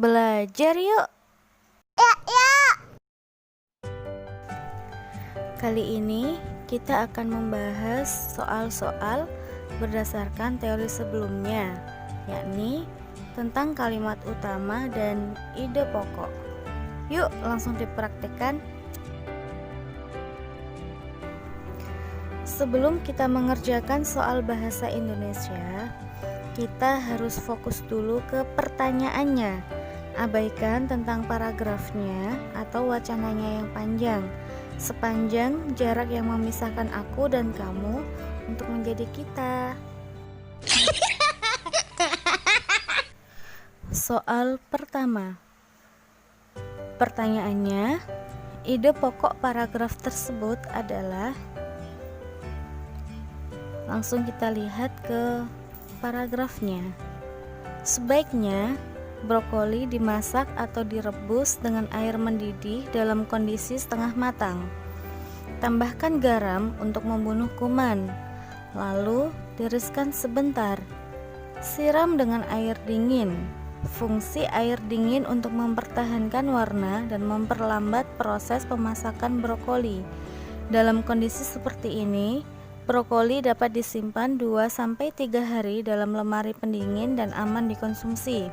Belajar yuk. Ya, ya. Kali ini kita akan membahas soal-soal berdasarkan teori sebelumnya, yakni tentang kalimat utama dan ide pokok. Yuk langsung dipraktikkan. Sebelum kita mengerjakan soal bahasa Indonesia, kita harus fokus dulu ke pertanyaannya. Abaikan tentang paragrafnya atau wacananya yang panjang, sepanjang jarak yang memisahkan aku dan kamu untuk menjadi kita. Soal pertama. Pertanyaannya, ide pokok paragraf tersebut adalah. Langsung kita lihat ke paragrafnya. Sebaiknya brokoli dimasak atau direbus dengan air mendidih dalam kondisi setengah matang. Tambahkan garam untuk membunuh kuman, lalu tiriskan sebentar. Siram dengan air dingin. Fungsi air dingin untuk mempertahankan warna dan memperlambat proses pemasakan brokoli. Dalam kondisi seperti ini, brokoli dapat disimpan 2-3 hari dalam lemari pendingin dan aman dikonsumsi.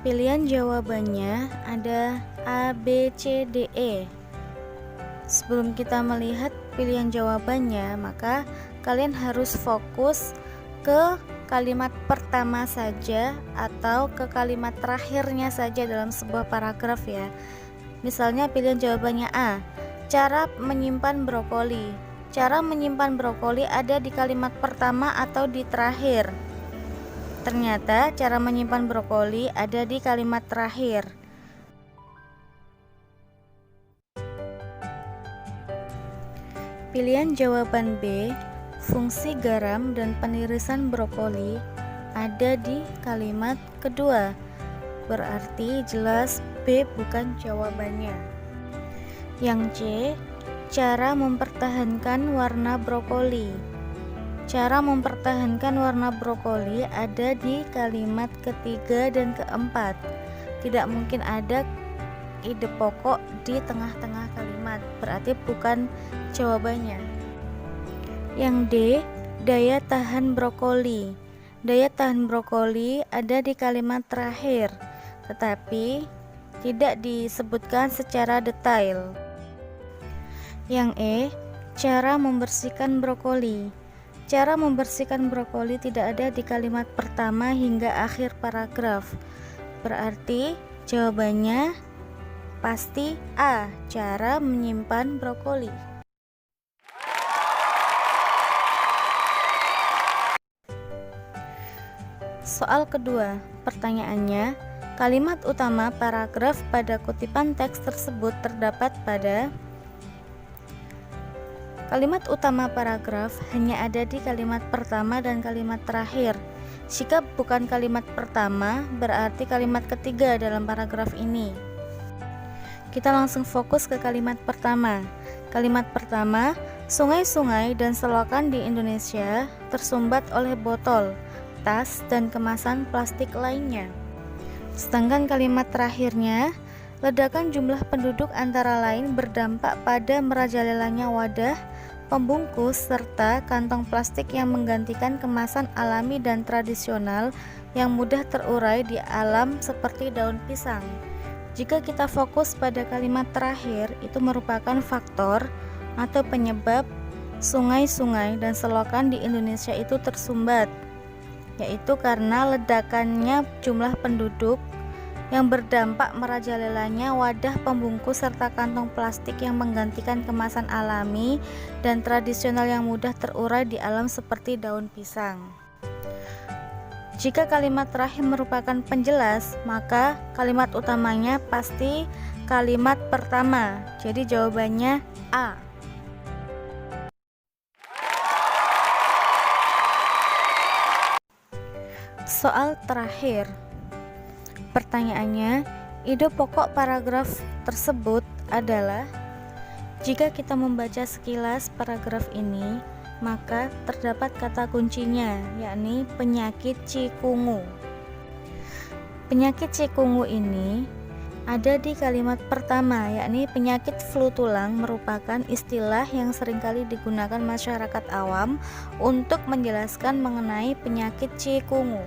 Pilihan jawabannya ada A, B, C, D, E. Sebelum kita melihat pilihan jawabannya, maka kalian harus fokus ke kalimat pertama saja atau ke kalimat terakhirnya saja dalam sebuah paragraf ya. Misalnya pilihan jawabannya A, cara menyimpan brokoli. Cara menyimpan brokoli ada di kalimat pertama atau di terakhir. Ternyata cara menyimpan brokoli ada di kalimat terakhir. Pilihan jawaban B, fungsi garam dan penirisan brokoli ada di kalimat kedua. Berarti jelas B bukan jawabannya. Yang C, cara mempertahankan warna brokoli. Cara mempertahankan warna brokoli ada di kalimat ketiga dan keempat. Tidak mungkin ada ide pokok di tengah-tengah kalimat, berarti bukan jawabannya. Yang D, daya tahan brokoli. Daya tahan brokoli ada di kalimat terakhir, tetapi tidak disebutkan secara detail. Yang E, cara membersihkan brokoli. Cara membersihkan brokoli tidak ada di kalimat pertama hingga akhir paragraf. Berarti jawabannya pasti A, cara menyimpan brokoli. Soal kedua, pertanyaannya, kalimat utama paragraf pada kutipan teks tersebut terdapat pada. Kalimat utama paragraf hanya ada di kalimat pertama dan kalimat terakhir. Jika bukan kalimat pertama, berarti kalimat ketiga dalam paragraf ini. Kita langsung fokus ke kalimat pertama. Kalimat pertama, sungai-sungai dan selokan di Indonesia tersumbat oleh botol, tas, dan kemasan plastik lainnya. Sedangkan kalimat terakhirnya, ledakan jumlah penduduk antara lain berdampak pada merajalelanya wadah, pembungkus, serta kantong plastik yang menggantikan kemasan alami dan tradisional yang mudah terurai di alam seperti daun pisang. Jika kita fokus pada kalimat terakhir, itu merupakan faktor atau penyebab sungai-sungai dan selokan di Indonesia itu tersumbat, yaitu karena ledakannya jumlah penduduk yang berdampak merajalelanya wadah pembungkus serta kantong plastik yang menggantikan kemasan alami dan tradisional yang mudah terurai di alam seperti daun pisang. Jika kalimat terakhir merupakan penjelas, maka kalimat utamanya pasti kalimat pertama. Jadi jawabannya A. Soal terakhir. Pertanyaannya, ide pokok paragraf tersebut adalah. Jika kita membaca sekilas paragraf ini, maka terdapat kata kuncinya, yakni penyakit cikungu. Penyakit cikungu ini ada di kalimat pertama, yakni penyakit flu tulang merupakan istilah yang seringkali digunakan masyarakat awam untuk menjelaskan mengenai penyakit cikungu.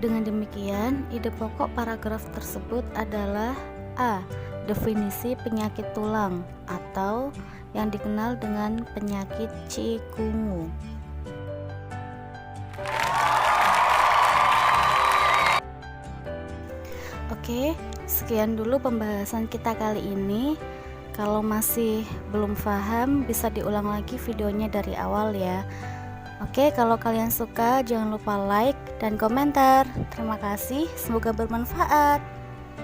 Dengan demikian, ide pokok paragraf tersebut adalah A. Definisi penyakit tulang atau yang dikenal dengan penyakit cikungu. Oke, sekian dulu pembahasan kita kali ini. Kalau masih belum paham, bisa diulang lagi videonya dari awal ya. Oke, kalau kalian suka jangan lupa like dan komentar. Terima kasih, semoga bermanfaat.